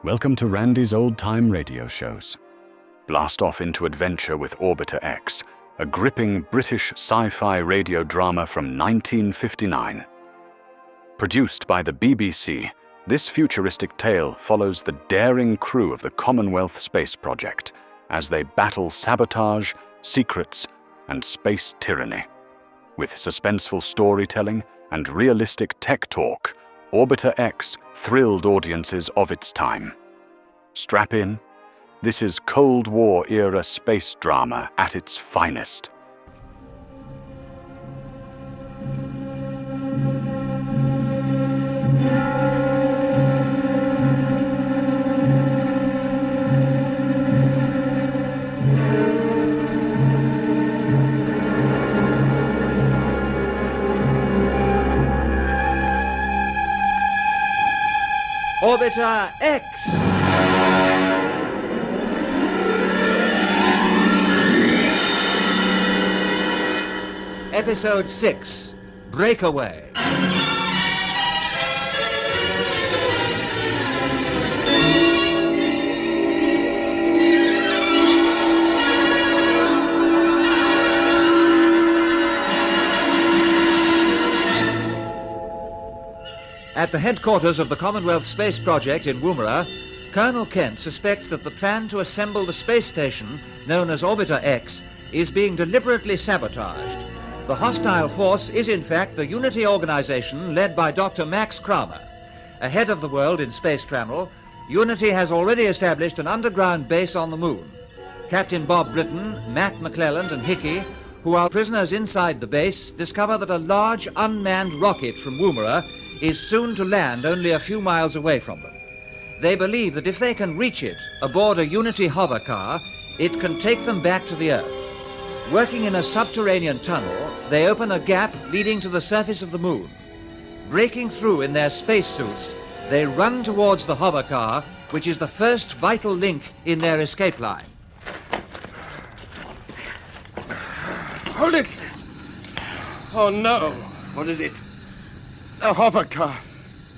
Welcome to Randy's old-time radio shows. Blast off into adventure with Orbiter X, a gripping British sci-fi radio drama from 1959. Produced by the BBC, this futuristic tale follows the daring crew of the Commonwealth Space Project as they battle sabotage, secrets, and space tyranny. With suspenseful storytelling and realistic tech talk, Orbiter X thrilled audiences of its time. Strap in. This is Cold War-era space drama at its finest. Orbiter X! Episode 6, Breakaway. At the headquarters of the Commonwealth Space Project in Woomera, Colonel Kent suspects that the plan to assemble the space station, known as Orbiter X, is being deliberately sabotaged. The hostile force is in fact the Unity organization led by Dr. Max Kramer. Ahead of the world in space travel, Unity has already established an underground base on the moon. Captain Bob Britton, Matt McClelland and Hickey, who are prisoners inside the base, discover that a large unmanned rocket from Woomera is soon to land only a few miles away from them. They believe that if they can reach it aboard a Unity hover car, it can take them back to the Earth. Working in a subterranean tunnel, they open a gap leading to the surface of the moon. Breaking through in their spacesuits, they run towards the hover car, which is the first vital link in their escape line. Hold it! Oh no! What is it? The hover car.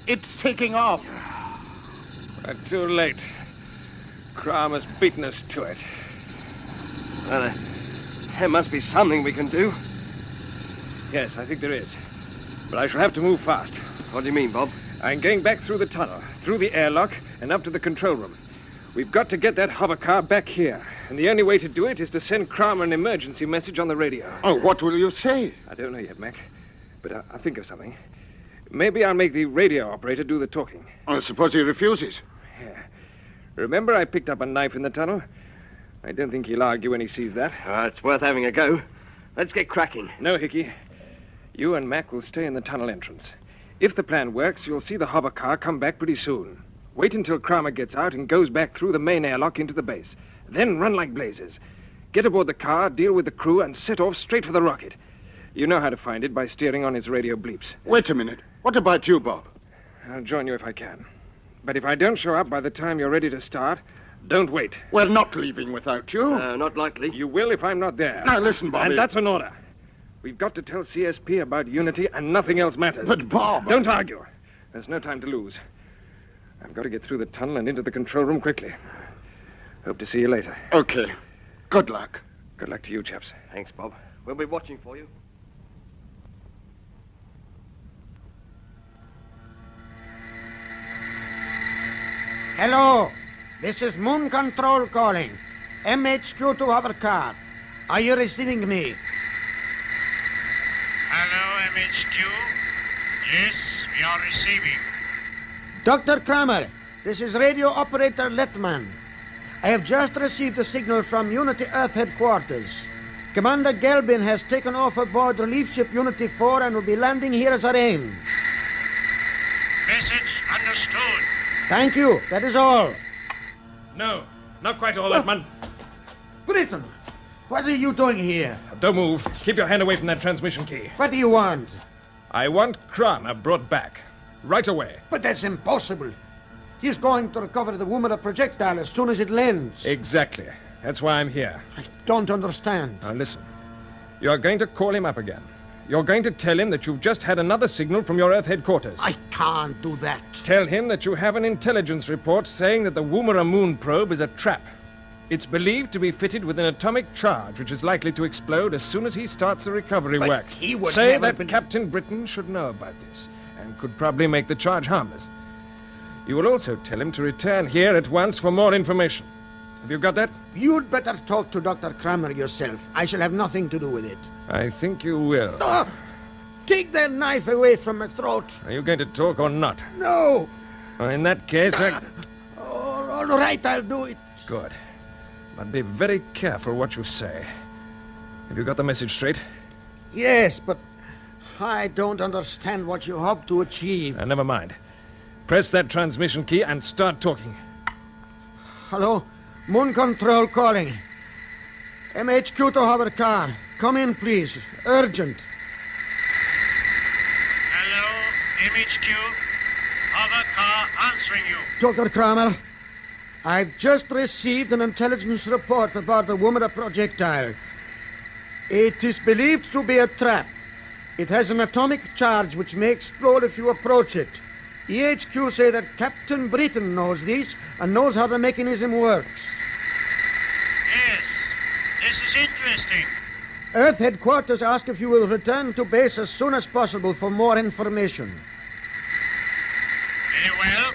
It's taking off. We're too late. Kramer's beaten us to it. Well, there must be something we can do. Yes, I think there is. But I shall have to move fast. What do you mean, Bob? I'm going back through the tunnel, through the airlock, and up to the control room. We've got to get that hover car back here. And the only way to do it is to send Kramer an emergency message on the radio. Oh, what will you say? I don't know yet, Mac. But I'll think of something. Maybe I'll make the radio operator do the talking. I suppose he refuses. Yeah. Remember I picked up a knife in the tunnel? I don't think he'll argue when he sees that. It's worth having a go. Let's get cracking. No, Hickey. You and Mac will stay in the tunnel entrance. If the plan works, you'll see the hover car come back pretty soon. Wait until Kramer gets out and goes back through the main airlock into the base. Then run like blazes. Get aboard the car, deal with the crew, and set off straight for the rocket. You know how to find it by steering on its radio bleeps. Wait a minute. What about you, Bob? I'll join you if I can. But if I don't show up by the time you're ready to start, don't wait. We're not leaving without you. Not likely. You will if I'm not there. Now, listen, Bobby. And that's an order. We've got to tell CSP about Unity and nothing else matters. But, Bob... Don't argue. There's no time to lose. I've got to get through the tunnel and into the control room quickly. Hope to see you later. Okay. Good luck. Good luck to you, chaps. Thanks, Bob. We'll be watching for you. Hello, this is Moon Control calling. MHQ to hover car. Are you receiving me? Hello, MHQ. Yes, we are receiving. Dr. Kramer, this is radio operator Lettman. I have just received a signal from Unity Earth headquarters. Commander Gelbin has taken off aboard relief ship Unity 4 and will be landing here as arranged. Message understood. Thank you. That is all. No, not quite all, Lettman. Britton, what are you doing here? Don't move. Keep your hand away from that transmission key. What do you want? I want Kramer brought back. Right away. But that's impossible. He's going to recover the Woomera projectile as soon as it lands. Exactly. That's why I'm here. I don't understand. Now listen. You're going to call him up again. You're going to tell him that you've just had another signal from your Earth headquarters. I can't do that. Tell him that you have an intelligence report saying that the Woomera moon probe is a trap. It's believed to be fitted with an atomic charge, which is likely to explode as soon as he starts the recovery But work. he would Say never that believe- Captain Britain should know about this, and could probably make the charge harmless. You will also tell him to return here at once for more information. Have you got that? You'd better talk to Dr. Kramer yourself. I shall have nothing to do with it. I think you will. Ah! Take that knife away from my throat. Are you going to talk or not? No! Well, in that case, All right, I'll do it. Good. But be very careful what you say. Have you got the message straight? Yes, but I don't understand what you hope to achieve. Never mind. Press that transmission key and start talking. Hello? Moon Control calling. MHQ to hover car. Come in, please. Urgent. Hello, MHQ. Hover car answering you. Dr. Kramer, I've just received an intelligence report about the Woomera projectile. It is believed to be a trap. It has an atomic charge which may explode if you approach it. EHQ say that Captain Britain knows this and knows how the mechanism works. Yes, this is interesting. Earth headquarters ask if you will return to base as soon as possible for more information. Very well.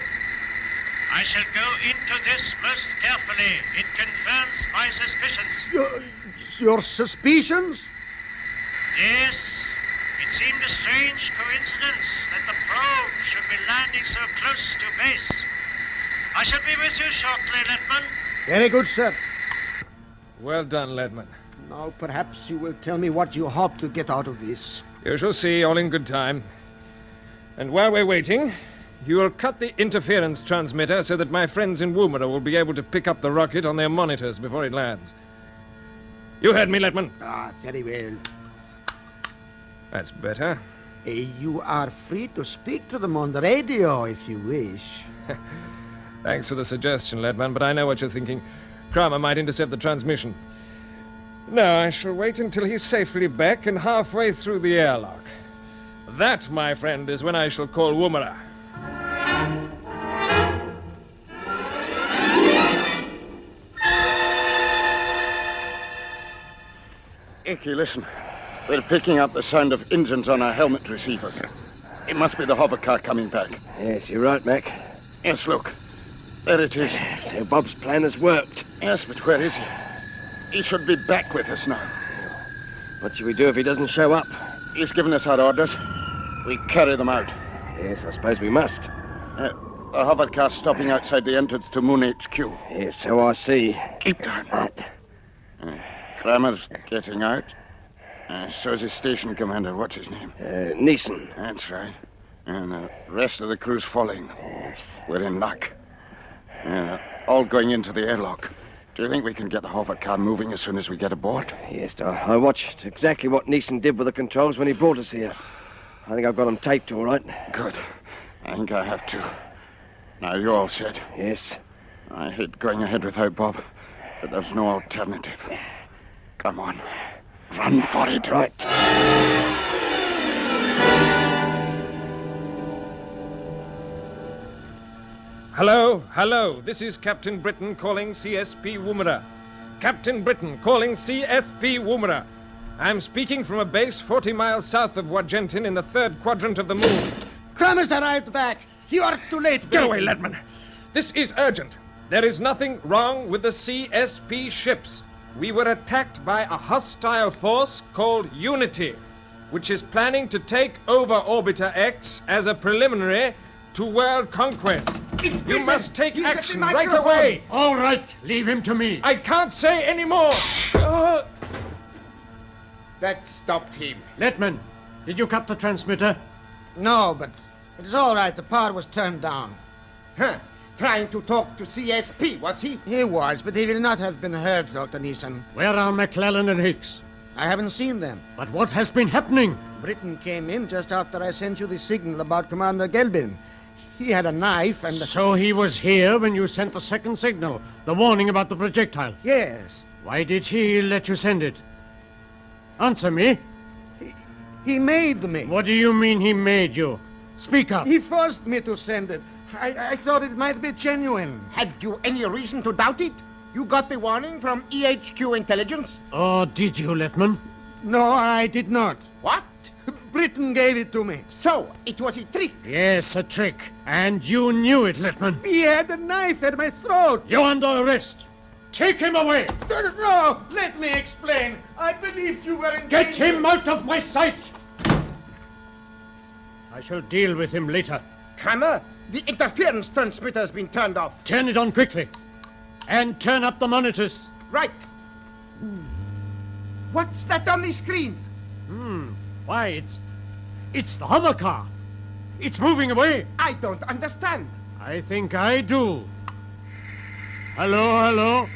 I shall go into this most carefully. It confirms my suspicions. Your suspicions? Yes, it seemed a strange coincidence that the probe should be landing so close to base. I shall be with you shortly, Letman. Very good, sir. Well done, Ledman. Now perhaps you will tell me what you hope to get out of this. You shall see, all in good time. And while we're waiting, you will cut the interference transmitter so that my friends in Woomera will be able to pick up the rocket on their monitors before it lands. You heard me, Letman. Ah, very well. That's better. You are free to speak to them on the radio if you wish. Thanks for the suggestion, Ledman, but I know what you're thinking. Kramer might intercept the transmission. No, I shall wait until he's safely back and halfway through the airlock. That, my friend, is when I shall call Woomera. Icky, listen. We're picking up the sound of engines on our helmet receivers. It must be the hover car coming back. Yes, you're right, Mac. Yes, look. There it is. So Bob's plan has worked. Yes, but where is he? He should be back with us now. What should we do if he doesn't show up? He's given us our orders. We carry them out. Yes, I suppose we must. The hover car's stopping outside the entrance to Moon HQ. Yes, so I see. Keep down. Kramer's getting out. So's his station commander. What's his name? Neeson. That's right. And the rest of the crew's following. Yes. We're in luck. All going into the airlock. Do you think we can get the hover car moving as soon as we get aboard? Yes, I watched exactly what Neeson did with the controls when he brought us here. I think I've got them taped all right. Good. I think I have to. Now, you all set. Yes. I hate going ahead without Bob, but there's no alternative. Come on. Run for it. Right. Hello. This is Captain Britain calling CSP Woomera. Captain Britain calling CSP Woomera. I'm speaking from a base 40 miles south of Wargentin in the third quadrant of the moon. Kramer's arrived back. You are too late. Get away, Ledman. This is urgent. There is nothing wrong with the CSP ships. We were attacked by a hostile force called Unity, which is planning to take over Orbiter X as a preliminary to world conquest. You must take action right away. All right, leave him to me. I can't say any more. That stopped him. Letman, did you cut the transmitter? No, but it's all right. The power was turned down. Huh. Trying to talk to CSP, was he? He was, but he will not have been heard, Dr. Neeson. Where are McClellan and Hicks? I haven't seen them. But what has been happening? Britain came in just after I sent you the signal about Commander Gelbin. He had a knife and... So he was here when you sent the second signal, the warning about the projectile. Yes. Why did he let you send it? Answer me. He made me. What do you mean he made you? Speak up. He forced me to send it. I thought it might be genuine. Had you any reason to doubt it? You got the warning from EHQ Intelligence? Or did you, Letman? No, I did not. What? Britain gave it to me. So, it was a trick. Yes, a trick. And you knew it, Letman. He had a knife at my throat. You're under arrest. Take him away. No, let me explain. I believed you were in Get danger. him out of my sight. I shall deal with him later. Kramer, the interference transmitter's been turned off. Turn it on quickly. And turn up the monitors. Right. What's that on the screen? Why, it's the hover car. It's moving away. I don't understand. I think I do. Hello.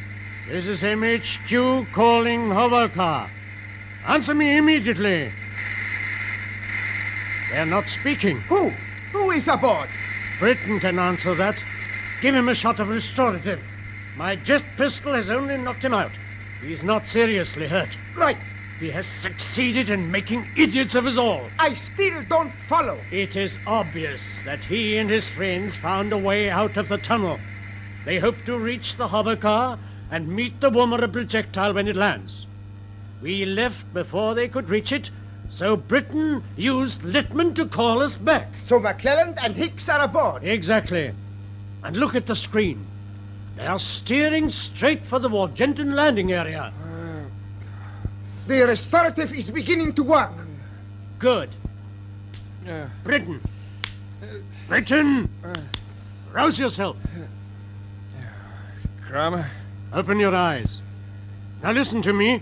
This is MHQ calling hover car. Answer me immediately. They're not speaking. Who? Who is aboard? Britain can answer that. Give him a shot of restorative. My jet pistol has only knocked him out. He's not seriously hurt. Right. He has succeeded in making idiots of us all. I still don't follow. It is obvious that he and his friends found a way out of the tunnel. They hope to reach the hover car and meet the Woomera projectile when it lands. We left before they could reach it, so Britain used Littman to call us back. So McClelland and Hicks are aboard. Exactly. And look at the screen. They are steering straight for the Wargenton landing area. The restorative is beginning to work. Good. Britain. Britain! Rouse yourself. Kramer? Open your eyes. Now listen to me.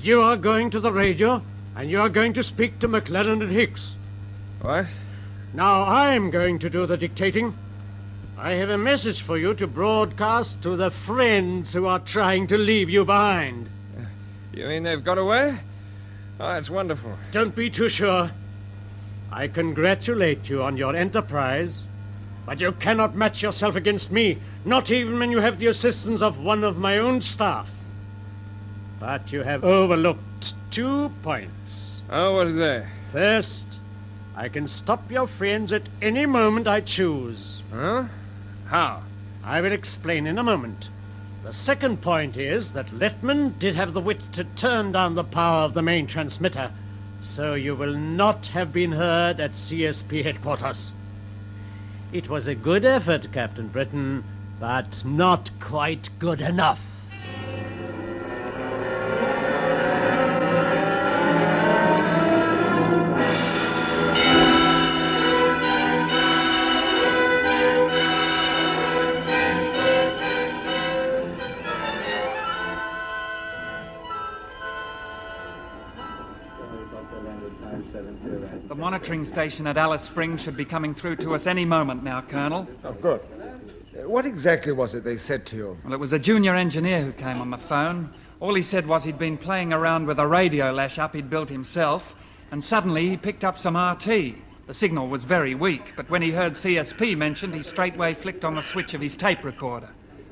You are going to the radio, and you are going to speak to McClelland and Hicks. What? Now I'm going to do the dictating. I have a message for you to broadcast to the friends who are trying to leave you behind. You mean they've got away? Oh, that's wonderful. Don't be too sure. I congratulate you on your enterprise, but you cannot match yourself against me, not even when you have the assistance of one of my own staff. But you have overlooked 2 points. Oh, what are they? First, I can stop your friends at any moment I choose. Huh? How? I will explain in a moment. The second point is that Littman did have the wit to turn down the power of the main transmitter, so you will not have been heard at CSP headquarters. It was a good effort, Captain Britain, but not quite good enough. The monitoring station at Alice Springs should be coming through to us any moment now, Colonel. Oh, good. What exactly was it they said to you? Well, it was a junior engineer who came on the phone. All he said was he'd been playing around with a radio lash-up he'd built himself, and suddenly he picked up some RT. The signal was very weak, but when he heard CSP mentioned, he straightway flicked on the switch of his tape recorder.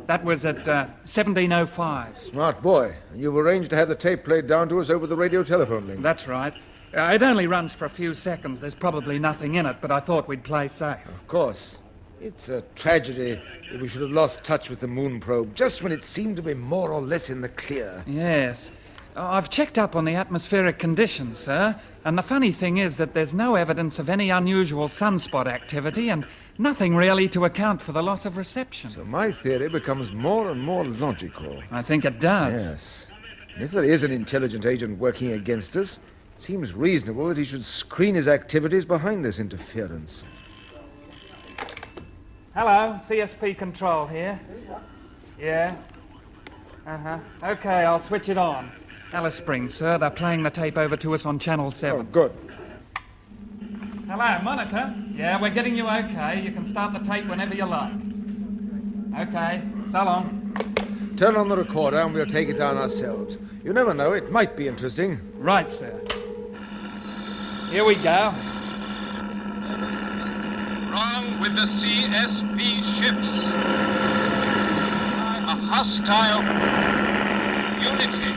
That was at 17:05. Smart boy. And you've arranged to have the tape played down to us over the radio telephone link. That's right. It only runs for a few seconds. There's probably nothing in it, but I thought we'd play safe. Of course. It's a tragedy that we should have lost touch with the moon probe just when it seemed to be more or less in the clear. Yes. I've checked up on the atmospheric conditions, sir, and the funny thing is that there's no evidence of any unusual sunspot activity and nothing really to account for the loss of reception. So my theory becomes more and more logical. I think it does. Yes. And if there is an intelligent agent working against us, it seems reasonable that he should screen his activities behind this interference. Hello, CSP Control here. Yeah? Okay, I'll switch it on. Alice Springs, sir. They're playing the tape over to us on Channel 7. Oh, good. Hello, monitor. Yeah, we're getting you okay. You can start the tape whenever you like. Okay, so long. Turn on the recorder and we'll take it down ourselves. You never know, it might be interesting. Right, sir. Here we go. Wrong with the CSP ships. A hostile unity.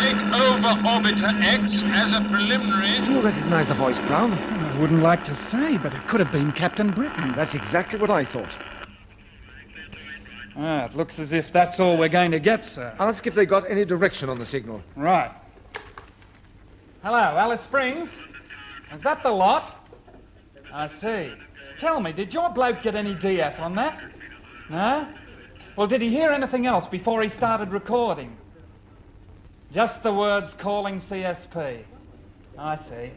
take over Orbiter X as a preliminary. Do you recognize the voice, Brown? I wouldn't like to say, but it could have been Captain Britain. That's exactly what I thought. It looks as if that's all we're going to get, sir. Ask if they got any direction on the signal. Right. Hello, Alice Springs? Is that the lot? I see. Tell me, did your bloke get any DF on that? No? Well, did he hear anything else before he started recording? Just the words calling CSP. I see.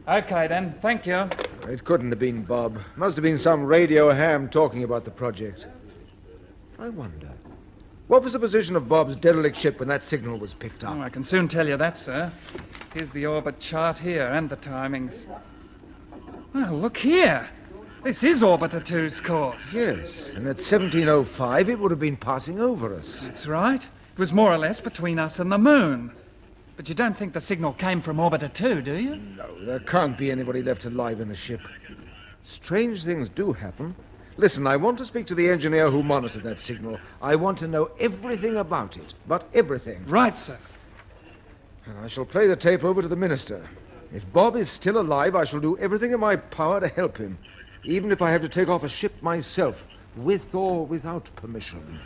Okay, then. Thank you. It couldn't have been Bob. Must have been some radio ham talking about the project. I wonder, what was the position of Bob's derelict ship when that signal was picked up? Oh, I can soon tell you that, sir. Here's the orbit chart here and the timings. Well, look here. This is Orbiter 2's course. Yes, and at 17:05 it would have been passing over us. That's right. It was more or less between us and the moon. But you don't think the signal came from Orbiter 2, do you? No, there can't be anybody left alive in the ship. Strange things do happen. Listen, I want to speak to the engineer who monitored that signal. I want to know everything about it, but everything. Right, sir. And I shall play the tape over to the minister. If Bob is still alive, I shall do everything in my power to help him, even if I have to take off a ship myself, with or without permission.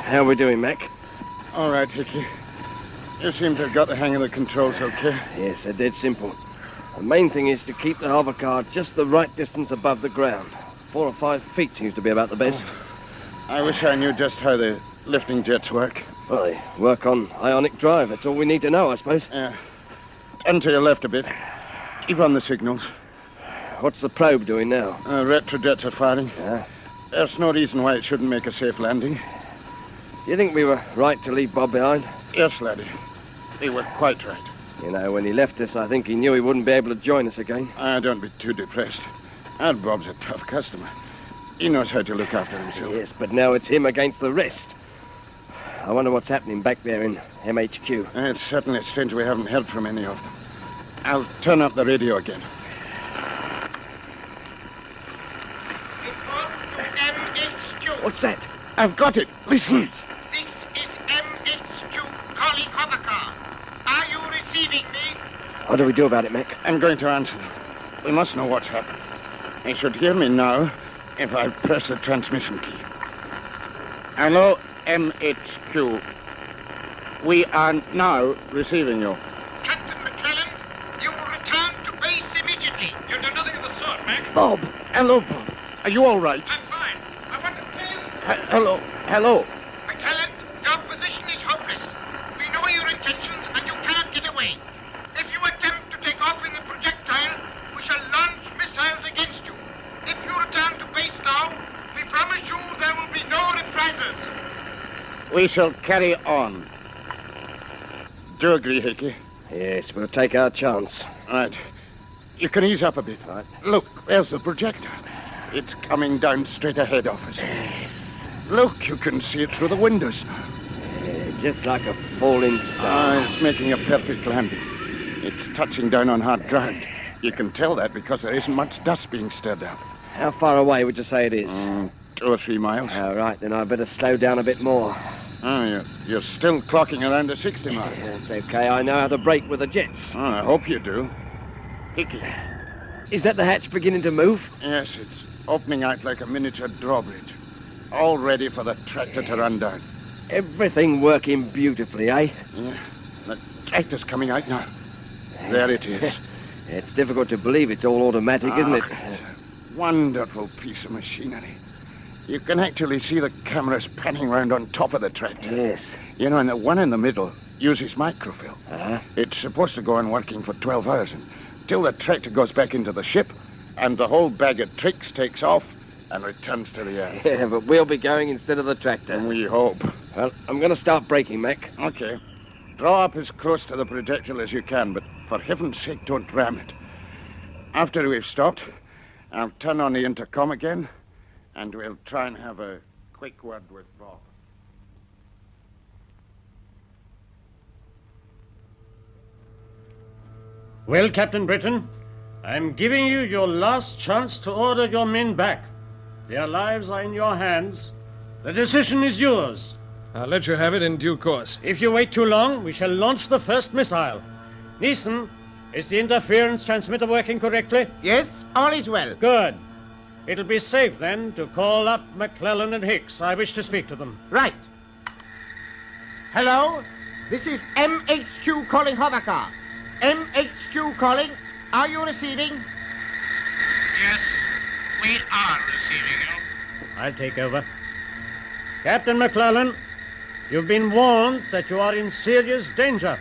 How are we doing, Mac? All right, Hickey. You seem to have got the hang of the controls okay. Yes, they're dead simple. The main thing is to keep the hover car just the right distance above the ground. 4 or 5 feet seems to be about the best. I wish I knew just how the lifting jets work. Well, they work on ionic drive. That's all we need to know, I suppose. Yeah. Turn to your left a bit. Keep on the signals. What's the probe doing now? Retrojets are firing. Yeah. There's no reason why it shouldn't make a safe landing. Do you think we were right to leave Bob behind? Yes, laddie. They were quite right. You know, when he left us, I think he knew he wouldn't be able to join us again. Don't be too depressed. And Bob's a tough customer. He knows how to look after himself. Yes, but now it's him against the rest. I wonder what's happening back there in MHQ. It's certainly strange we haven't heard from any of them. I'll turn up the radio again. Report to MHQ. What's that? I've got it. Listen. This is MHQ calling hovercar. Are you receiving me? What do we do about it, Mac? I'm going to answer them. We must know what's happened. They should hear me now if I press the transmission key. Hello, MHQ. We are now receiving you. Captain McClelland, you will return to base immediately. You'll do nothing of the sort, Mac. Bob! Hello, Bob. Are you all right? I'm fine. I want to tell you. Hello. McClelland, your position is hopeless. We know your intentions and you cannot get away. If you attempt to take off in the projectile, we shall launch missiles against you. If you return to base now, we promise you there will be no reprisals. We shall carry on. Do you agree, Hickey? Yes, we'll take our chance. Right. You can ease up a bit. Right. Look, there's the projector. It's coming down straight ahead of us. Look, you can see it through the windows now. Just like a falling star. It's making a perfect landing. It's touching down on hard ground. You can tell that because there isn't much dust being stirred up. How far away would you say it is? 2 or 3 miles. All right, then I'd better slow down a bit more. You're still clocking around to 60 miles. That's okay. I know how to brake with the jets. I hope you do. Hickey. Is that the hatch beginning to move? Yes, it's opening out like a miniature drawbridge. All ready for the tractor to run down. Everything working beautifully, eh? Yeah. The tractor's coming out now. There it is. It's difficult to believe it's all automatic, isn't it? It's a wonderful piece of machinery. You can actually see the cameras panning round on top of the tractor. Yes. You know, and the one in the middle uses microfilm. Uh-huh. It's supposed to go on working for 12 hours until the tractor goes back into the ship and the whole bag of tricks takes off and returns to the earth. Yeah, but we'll be going instead of the tractor. And we hope. Well, I'm going to start braking, Mac. Okay. Draw up as close to the projectile as you can, but for heaven's sake, don't ram it. After we've stopped, I'll turn on the intercom again, and we'll try and have a quick word with Bob. Well, Captain Britain, I'm giving you your last chance to order your men back. Their lives are in your hands. The decision is yours. I'll let you have it in due course. If you wait too long, we shall launch the first missile. Neeson, is the interference transmitter working correctly? Yes, all is well. Good. It'll be safe, then, to call up McClellan and Hicks. I wish to speak to them. Right. Hello? This is MHQ calling hovercar. MHQ calling. Are you receiving? Yes, we are receiving you. I'll take over. Captain McClellan, you've been warned that you are in serious danger.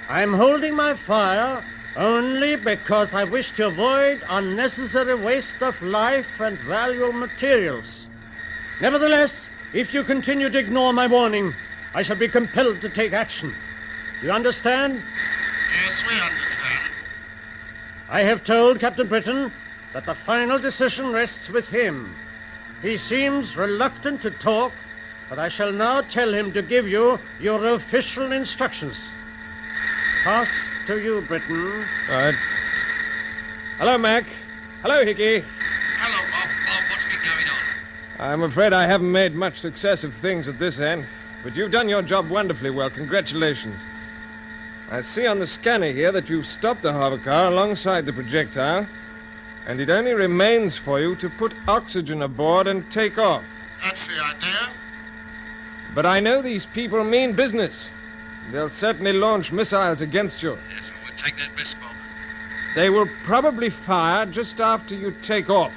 I'm holding my fire only because I wish to avoid unnecessary waste of life and valuable materials. Nevertheless, if you continue to ignore my warning, I shall be compelled to take action. Do you understand? Yes, we understand. I have told Captain Britain that the final decision rests with him. He seems reluctant to talk, but I shall now tell him to give you your official instructions. Pass to you, Britain. All right. Hello, Mac. Hello, Hickey. Hello, Bob. Bob, what's been going on? I'm afraid I haven't made much success of things at this end, but you've done your job wonderfully well. Congratulations. I see on the scanner here that you've stopped the hovercar alongside the projectile, and it only remains for you to put oxygen aboard and take off. That's the idea. But I know these people mean business. They'll certainly launch missiles against you. Yes, we'll take that risk, Bob. They will probably fire just after you take off.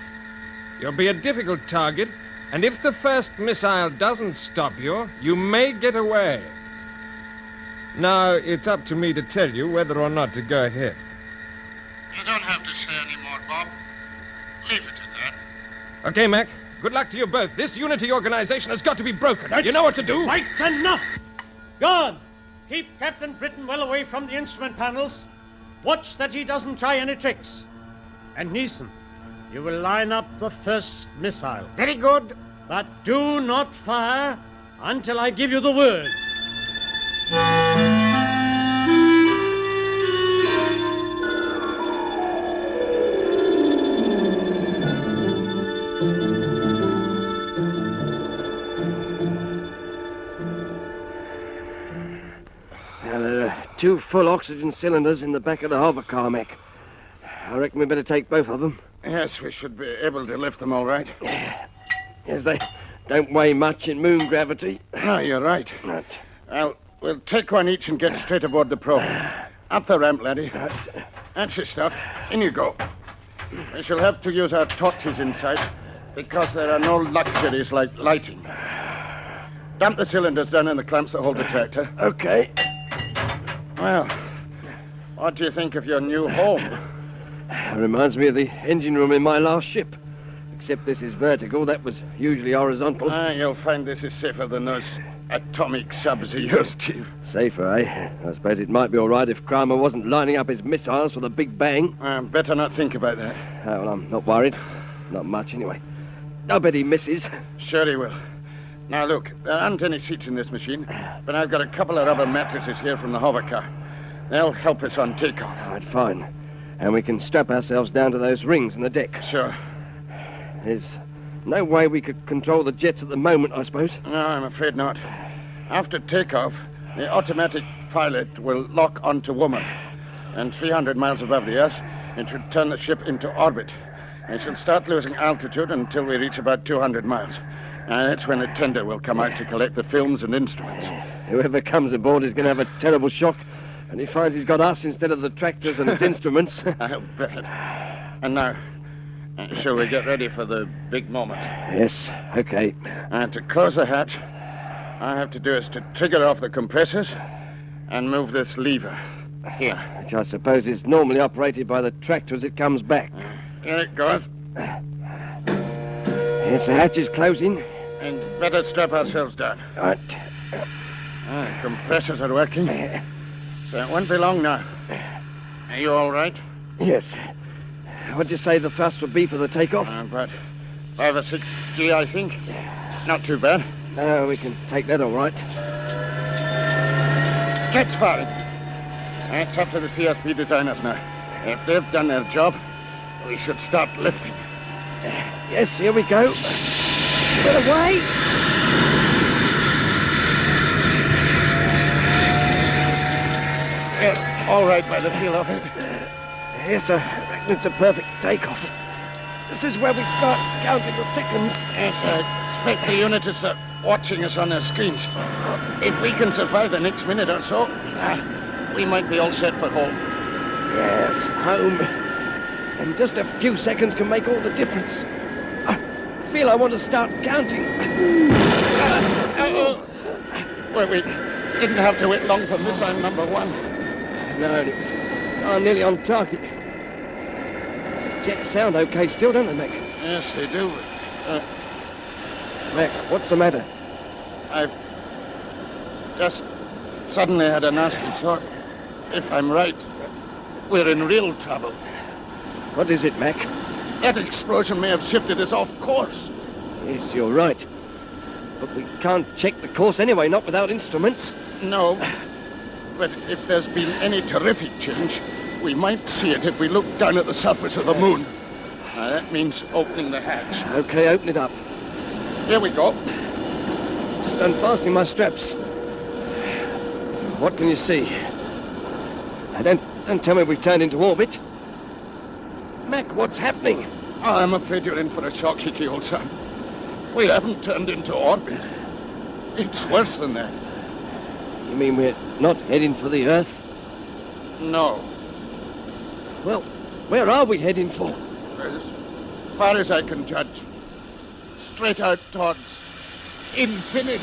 You'll be a difficult target, and if the first missile doesn't stop you, you may get away. Now, it's up to me to tell you whether or not to go ahead. You don't have to say any more, Bob. Leave it at that. Okay, Mac. Good luck to you both. This unity organization has got to be broken. You know what to do? Right enough! Gone! Keep Captain Britain well away from the instrument panels. Watch that he doesn't try any tricks. And Neeson, you will line up the first missile. Very good. But do not fire until I give you the word. Now, there are 2 full oxygen cylinders in the back of the hovercar, Mac. I reckon we better take both of them. Yes, we should be able to lift them all right. Yes, they don't weigh much in moon gravity. Ah, you're right. Right. Well, we'll take one each and get straight aboard the probe. Up the ramp, laddie. That's your stuff. In you go. We shall have to use our torches inside because there are no luxuries like lighting. Dump the cylinders down in the clamps that hold the tractor. Okay. Well, what do you think of your new home? Reminds me of the engine room in my last ship. Except this is vertical. That was usually horizontal. You'll find this is safer than those atomic subs of yours, Chief. Safer, eh? I suppose it might be all right if Kramer wasn't lining up his missiles for the Big Bang. Better not think about that. Well, I'm not worried. Not much, anyway. I bet he misses. Sure he will. Now, look, there aren't any seats in this machine, but I've got a couple of rubber mattresses here from the hovercar. They'll help us on takeoff. All right, fine. And we can strap ourselves down to those rings in the deck. Sure. There's no way we could control the jets at the moment, I suppose. No, I'm afraid not. After takeoff, the automatic pilot will lock onto woman. And 300 miles above the Earth, it should turn the ship into orbit. It should start losing altitude until we reach about 200 miles. That's when a tender will come out to collect the films and instruments. Whoever comes aboard is going to have a terrible shock, and he finds he's got us instead of the tractors and its instruments. I'll bet. And now, shall we get ready for the big moment? Yes, okay. To close the hatch, all I have to do is to trigger off the compressors and move this lever. Here. Which I suppose is normally operated by the tractor as it comes back. Here it goes. Yes, the hatch is closing. And better strap ourselves down. Right. Compressors are working. So it won't be long now. Are you all right? Yes. What'd you say the thrust would be for the takeoff? About 5 or 6 G, I think. Not too bad. No, we can take that all right. Get started. It's up to the CSP designers now. If they've done their job, we should start lifting. Yes, here we go. Get away! Yeah, all right by the feel of it. Yes, I reckon it's a perfect takeoff. This is where we start counting the seconds. Yes, I expect the unit is watching us on their screens. If we can survive the next minute or so, we might be all set for home. Yes, home. And just a few seconds can make all the difference. I feel I want to start counting. Well, we didn't have to wait long for missile number 1. No, it was nearly on target. Jets sound okay still, don't they, Mac? Yes, they do. Mac, what's the matter? I've just suddenly had a nasty thought. If I'm right, we're in real trouble. What is it, Mac? That explosion may have shifted us off course. Yes, you're right. But we can't check the course anyway, not without instruments. No. But if there's been any terrific change, we might see it if we look down at the surface of the moon. That means opening the hatch. Okay, open it up. Here we go. Just unfastening my straps. What can you see? Don't tell me we've turned into orbit. Mac, what's happening? I'm afraid you're in for a shock, Hickey, old son. We haven't turned into orbit. It's worse than that. You mean we're not heading for the Earth? No. Well, where are we heading for? As far as I can judge, straight out towards infinity.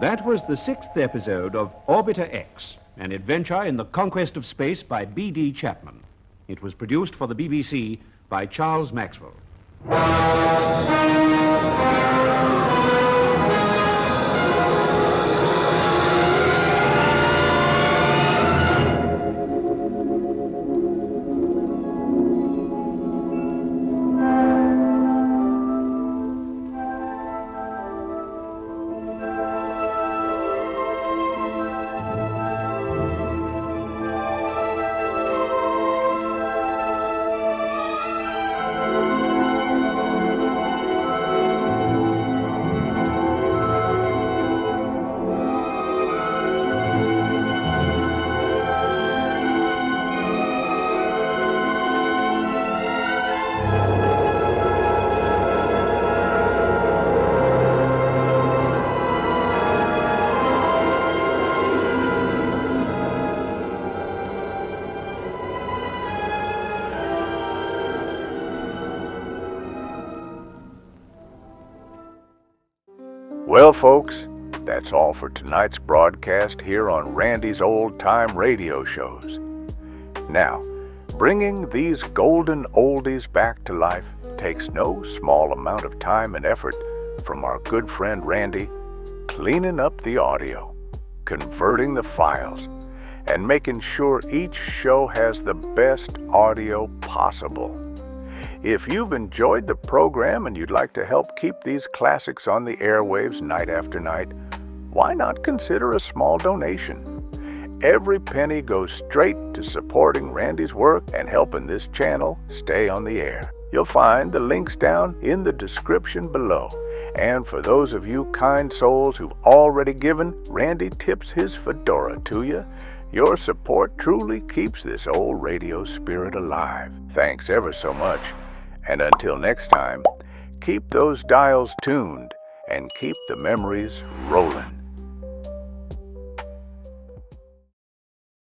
That was the 6th episode of Orbiter X, an adventure in the conquest of space by B.D. Chapman. It was produced for the BBC by Charles Maxwell. Well, folks, that's all for tonight's broadcast here on Randy's Old Time Radio Shows. Now, bringing these golden oldies back to life takes no small amount of time and effort from our good friend Randy, cleaning up the audio, converting the files, and making sure each show has the best audio possible. If you've enjoyed the program and you'd like to help keep these classics on the airwaves night after night, why not consider a small donation? Every penny goes straight to supporting Randy's work and helping this channel stay on the air. You'll find the links down in the description below. And for those of you kind souls who've already given, Randy tips his fedora to you. Your support truly keeps this old radio spirit alive. Thanks ever so much. And until next time, keep those dials tuned and keep the memories rolling.